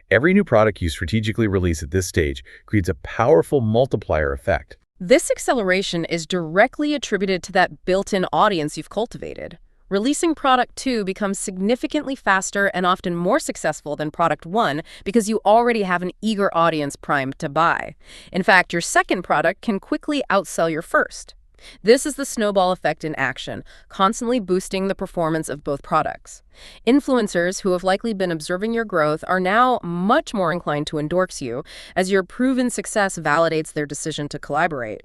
Every new product you strategically release at this stage creates a powerful multiplier effect. This acceleration is directly attributed to that built-in audience you've cultivated. Releasing product 2 becomes significantly faster and often more successful than product 1 because you already have an eager audience primed to buy. In fact, your second product can quickly outsell your first. This is the snowball effect in action, constantly boosting the performance of both products. Influencers who have likely been observing your growth are now much more inclined to endorse you, as your proven success validates their decision to collaborate.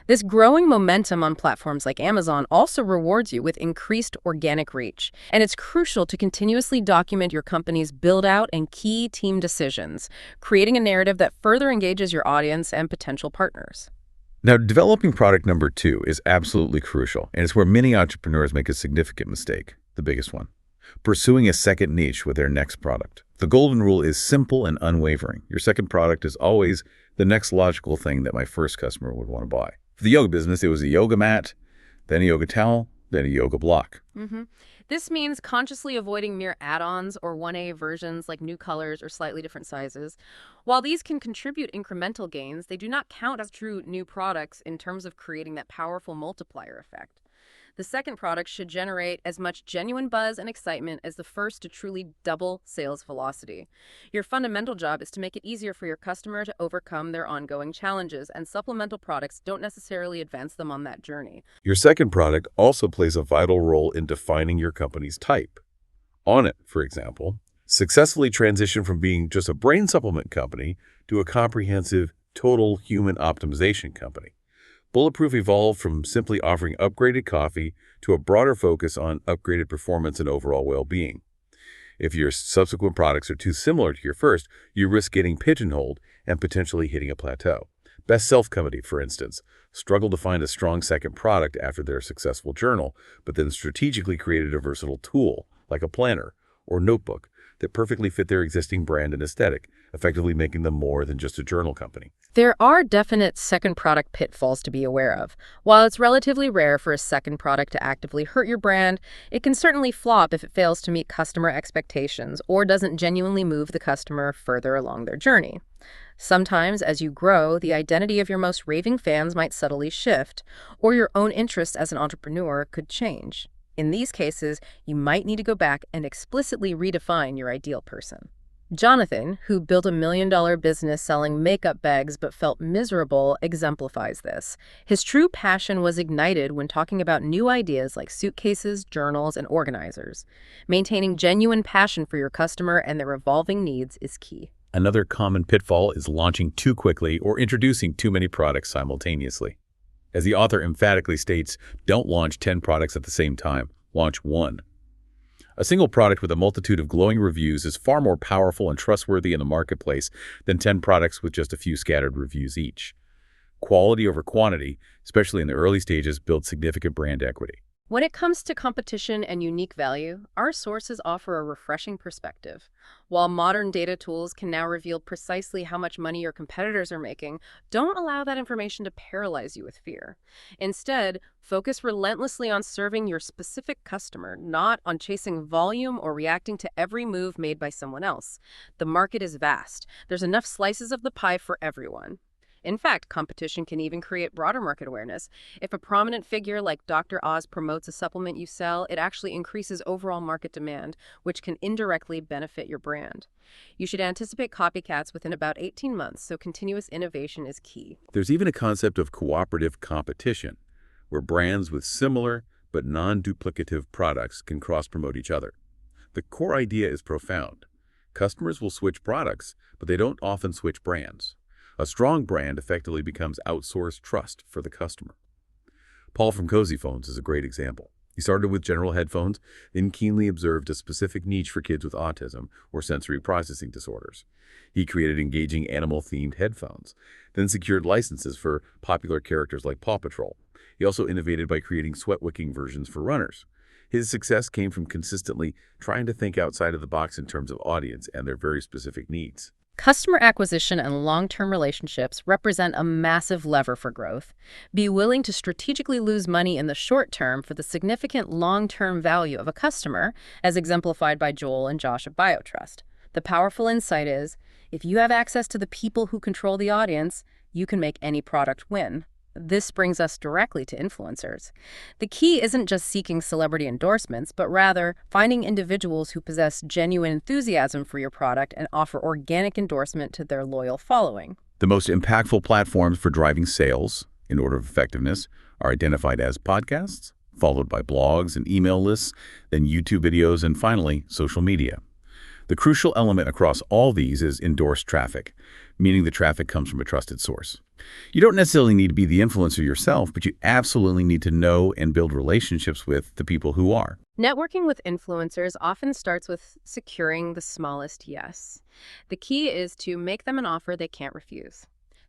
This growing momentum on platforms like Amazon also rewards you with increased organic reach, and it's crucial to continuously document your company's build-out and key team decisions, creating a narrative that further engages your audience and potential partners. Now, developing product number 2 is absolutely crucial, and it's where many entrepreneurs make a significant mistake, the biggest one: pursuing a second niche with their next product. The golden rule is simple and unwavering. Your second product is always the next logical thing that my first customer would want to buy. For the yoga business, it was a yoga mat, then a yoga towel, then a yoga block. This means consciously avoiding mere add-ons or 1A versions like new colors or slightly different sizes. While these can contribute incremental gains, they do not count as true new products in terms of creating that powerful multiplier effect. The second product should generate as much genuine buzz and excitement as the first to truly double sales velocity. Your fundamental job is to make it easier for your customer to overcome their ongoing challenges, and supplemental products don't necessarily advance them on that journey. Your second product also plays a vital role in defining your company's type. On it, for example, successfully transition from being just a brain supplement company to a comprehensive, total human optimization company. Bulletproof evolved from simply offering upgraded coffee to a broader focus on upgraded performance and overall well-being. If your subsequent products are too similar to your first, you risk getting pigeonholed and potentially hitting a plateau. Best Self Company, for instance, struggled to find a strong second product after their successful journal, but then strategically created a versatile tool, like a planner or notebook, that perfectly fit their existing brand and aesthetic, effectively making them more than just a journal company. There are definite second product pitfalls to be aware of. While it's relatively rare for a second product to actively hurt your brand, it can certainly flop if it fails to meet customer expectations or doesn't genuinely move the customer further along their journey. Sometimes, as you grow, the identity of your most raving fans might subtly shift, or your own interest as an entrepreneur could change. In these cases, you might need to go back and explicitly redefine your ideal person. Jonathan, who built a $1 million business selling makeup bags but felt miserable, exemplifies this. His true passion was ignited when talking about new ideas like suitcases, journals, and organizers. Maintaining genuine passion for your customer and their evolving needs is key. Another common pitfall is launching too quickly or introducing too many products simultaneously. As the author emphatically states, don't launch 10 products at the same time. Launch one. A single product with a multitude of glowing reviews is far more powerful and trustworthy in the marketplace than 10 products with just a few scattered reviews each. Quality over quantity, especially in the early stages, builds significant brand equity. When it comes to competition and unique value, our sources offer a refreshing perspective. While modern data tools can now reveal precisely how much money your competitors are making, don't allow that information to paralyze you with fear. Instead, focus relentlessly on serving your specific customer, not on chasing volume or reacting to every move made by someone else. The market is vast. There's enough slices of the pie for everyone. In fact, competition can even create broader market awareness. If a prominent figure like Dr. Oz promotes a supplement you sell, it actually increases overall market demand, which can indirectly benefit your brand. You should anticipate copycats within about 18 months, so continuous innovation is key. There's even a concept of cooperative competition, where brands with similar but non-duplicative products can cross-promote each other. The core idea is profound. Customers will switch products, but they don't often switch brands. A strong brand effectively becomes outsourced trust for the customer. Paul from Cozy Phones is a great example. He started with general headphones, then keenly observed a specific niche for kids with autism or sensory processing disorders. He created engaging animal-themed headphones, then secured licenses for popular characters like Paw Patrol. He also innovated by creating sweat-wicking versions for runners. His success came from consistently trying to think outside of the box in terms of audience and their very specific needs. Customer acquisition and long-term relationships represent a massive lever for growth. Be willing to strategically lose money in the short term for the significant long-term value of a customer, as exemplified by Joel and Josh at BioTrust. The powerful insight is, if you have access to the people who control the audience, you can make any product win. This brings us directly to influencers. The key isn't just seeking celebrity endorsements, but rather finding individuals who possess genuine enthusiasm for your product and offer organic endorsement to their loyal following. The most impactful platforms for driving sales, in order of effectiveness, are identified as podcasts, followed by blogs and email lists, then YouTube videos, and finally, social media. The crucial element across all these is endorsed traffic, meaning the traffic comes from a trusted source. You don't necessarily need to be the influencer yourself, but you absolutely need to know and build relationships with the people who are. Networking with influencers often starts with securing the smallest yes. The key is to make them an offer they can't refuse.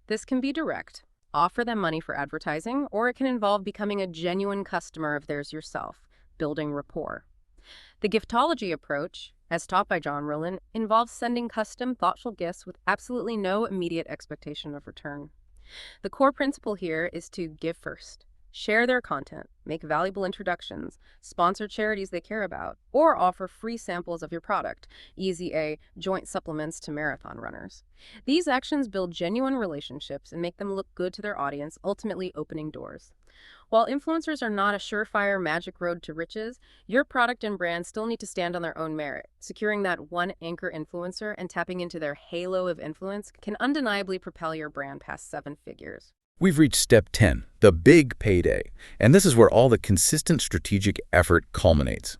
This can be direct, offer them money for advertising, or it can involve becoming a genuine customer of theirs yourself, building rapport. The giftology approach, as taught by John Ruhlin, involves sending custom, thoughtful gifts with absolutely no immediate expectation of return. The core principle here is to give first. Share their content, make valuable introductions, sponsor charities they care about, or offer free samples of your product, e.g., joint supplements to marathon runners. These actions build genuine relationships and make them look good to their audience, ultimately opening doors. While influencers are not a surefire magic road to riches, your product and brand still need to stand on their own merit. Securing that one anchor influencer and tapping into their halo of influence can undeniably propel your brand past 7 figures. We've reached step 10, the big payday, and this is where all the consistent strategic effort culminates.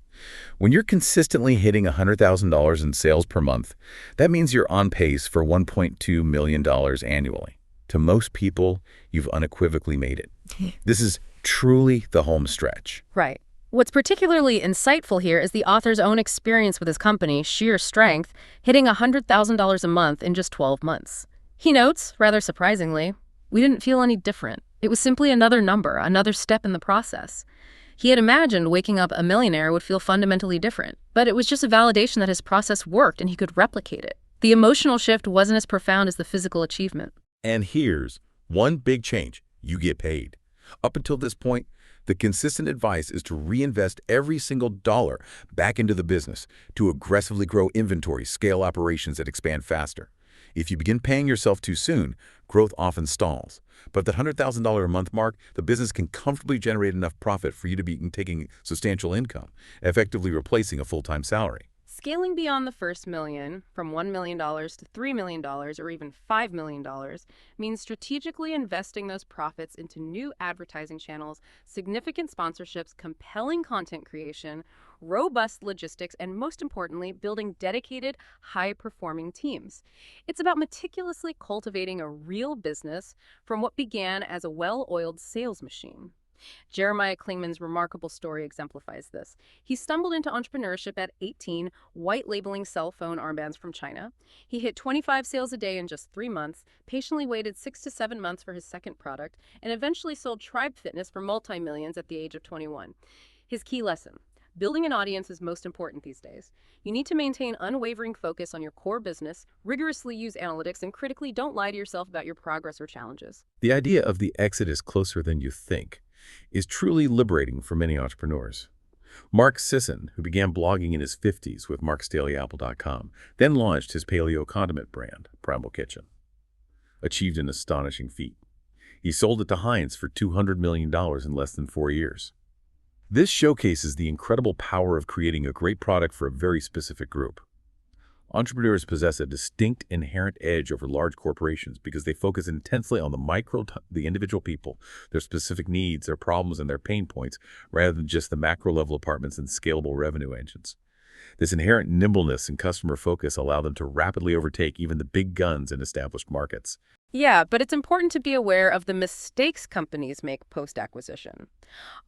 When you're consistently hitting $100,000 in sales per month, that means you're on pace for $1.2 million annually. To most people, you've unequivocally made it. This is truly the home stretch. Right. What's particularly insightful here is the author's own experience with his company, Sheer Strength, hitting $100,000 a month in just 12 months. He notes, rather surprisingly, we didn't feel any different. It was simply another number, another step in the process. He had imagined waking up a millionaire would feel fundamentally different, but it was just a validation that his process worked and he could replicate it. The emotional shift wasn't as profound as the physical achievement. And here's one big change. You get paid. Up until this point, the consistent advice is to reinvest every single dollar back into the business, to aggressively grow inventory, scale operations, and expand faster. If you begin paying yourself too soon, growth often stalls. But at the $100,000 a month mark, the business can comfortably generate enough profit for you to be taking substantial income, effectively replacing a full-time salary. Scaling beyond the first million, from $1 million to $3 million or even $5 million, means strategically investing those profits into new advertising channels, significant sponsorships, compelling content creation, robust logistics, and most importantly, building dedicated, high-performing teams. It's about meticulously cultivating a real business from what began as a well-oiled sales machine. Jeremiah Klingman's remarkable story exemplifies this. He stumbled into entrepreneurship at 18, white-labeling cell phone armbands from China. He hit 25 sales a day in just 3 months, patiently waited 6 to 7 months for his second product, and eventually sold Tribe Fitness for multi-millions at the age of 21. His key lesson: building an audience is most important these days. You need to maintain unwavering focus on your core business, rigorously use analytics, and critically don't lie to yourself about your progress or challenges. The idea of the exit is closer than you think is truly liberating for many entrepreneurs. Mark Sisson, who began blogging in his 50s with marksdailyapple.com, then launched his paleo condiment brand, Primal Kitchen, achieved an astonishing feat. He sold it to Heinz for $200 million in less than 4 years. This showcases the incredible power of creating a great product for a very specific group. Entrepreneurs possess a distinct inherent edge over large corporations because they focus intensely on the individual people, their specific needs, their problems, and their pain points, rather than just the macro-level apartments and scalable revenue engines. This inherent nimbleness and customer focus allow them to rapidly overtake even the big guns in established markets. Yeah, but it's important to be aware of the mistakes companies make post-acquisition.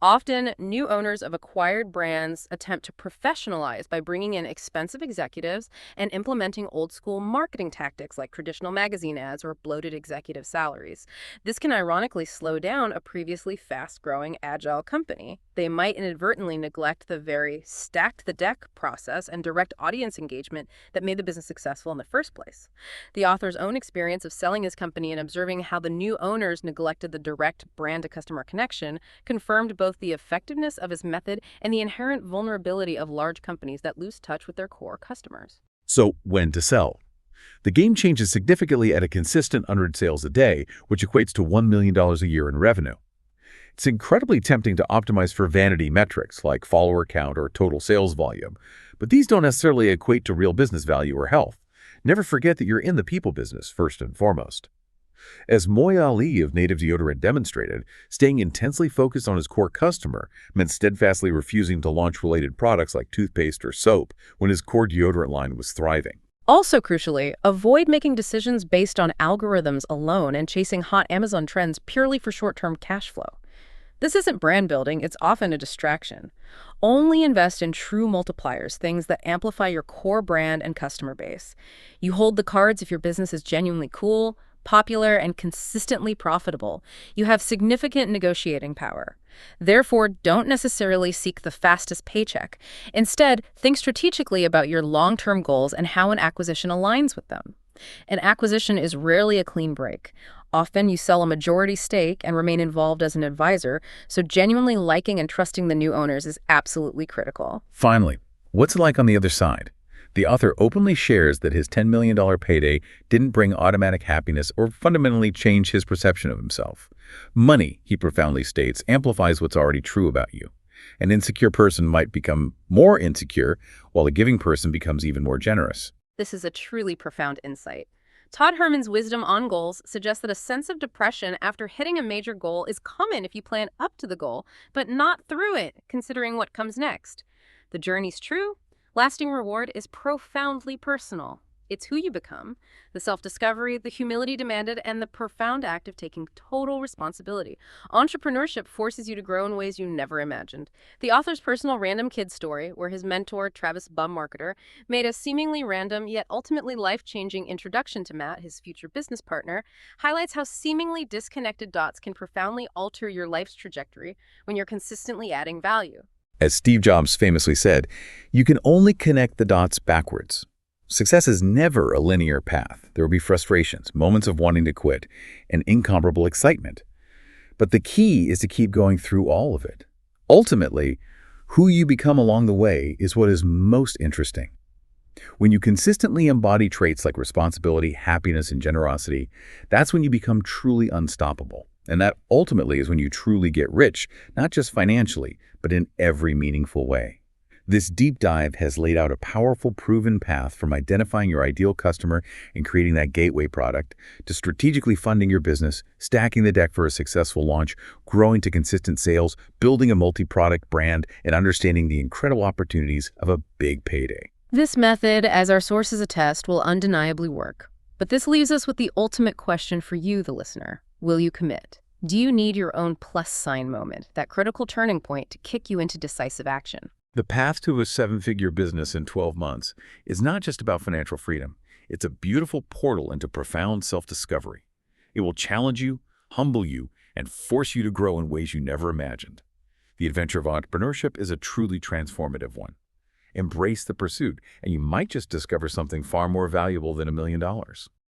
Often, new owners of acquired brands attempt to professionalize by bringing in expensive executives and implementing old-school marketing tactics like traditional magazine ads or bloated executive salaries. This can ironically slow down a previously fast-growing, agile company. They might inadvertently neglect the very stacked the deck process and direct audience engagement that made the business successful in the first place. The author's own experience of selling his company and observing how the new owners neglected the direct brand-to-customer connection confirmed both the effectiveness of his method and the inherent vulnerability of large companies that lose touch with their core customers. So when to sell? The game changes significantly at a consistent 100 sales a day, which equates to $1 million a year in revenue. It's incredibly tempting to optimize for vanity metrics like follower count or total sales volume, but these don't necessarily equate to real business value or health. Never forget that you're in the people business first and foremost. As Moy Ali of Native Deodorant demonstrated, staying intensely focused on his core customer meant steadfastly refusing to launch related products like toothpaste or soap when his core deodorant line was thriving. Also crucially, avoid making decisions based on algorithms alone and chasing hot Amazon trends purely for short-term cash flow. This isn't brand building, it's often a distraction. Only invest in true multipliers, things that amplify your core brand and customer base. You hold the cards if your business is genuinely cool, popular, and consistently profitable. You have significant negotiating power. Therefore, don't necessarily seek the fastest paycheck. Instead, think strategically about your long-term goals and how an acquisition aligns with them. An acquisition is rarely a clean break. Often you sell a majority stake and remain involved as an advisor, so genuinely liking and trusting the new owners is absolutely critical. Finally, what's it like on the other side? The author openly shares that his $10 million payday didn't bring automatic happiness or fundamentally change his perception of himself. Money, he profoundly states, amplifies what's already true about you. An insecure person might become more insecure, while a giving person becomes even more generous. This is a truly profound insight. Todd Herman's wisdom on goals suggests that a sense of depression after hitting a major goal is common if you plan up to the goal, but not through it, considering what comes next. The journey's true. Lasting reward is profoundly personal. It's who you become, the self-discovery, the humility demanded, and the profound act of taking total responsibility. Entrepreneurship forces you to grow in ways you never imagined. The author's personal random kid story, where his mentor, Travis Bum Marketer, made a seemingly random yet ultimately life-changing introduction to Matt, his future business partner, highlights how seemingly disconnected dots can profoundly alter your life's trajectory when you're consistently adding value. As Steve Jobs famously said, you can only connect the dots backwards. Success is never a linear path. There will be frustrations, moments of wanting to quit, and incomparable excitement. But the key is to keep going through all of it. Ultimately, who you become along the way is what is most interesting. When you consistently embody traits like responsibility, happiness, and generosity, that's when you become truly unstoppable. And that ultimately is when you truly get rich, not just financially, but in every meaningful way. This deep dive has laid out a powerful, proven path from identifying your ideal customer and creating that gateway product to strategically funding your business, stacking the deck for a successful launch, growing to consistent sales, building a multi-product brand, and understanding the incredible opportunities of a big payday. This method, as our sources attest, will undeniably work. But this leaves us with the ultimate question for you, the listener. Will you commit? Do you need your own plus sign moment, that critical turning point to kick you into decisive action? The path to a seven-figure business in 12 months is not just about financial freedom. It's a beautiful portal into profound self-discovery. It will challenge you, humble you, and force you to grow in ways you never imagined. The adventure of entrepreneurship is a truly transformative one. Embrace the pursuit, and you might just discover something far more valuable than $1 million.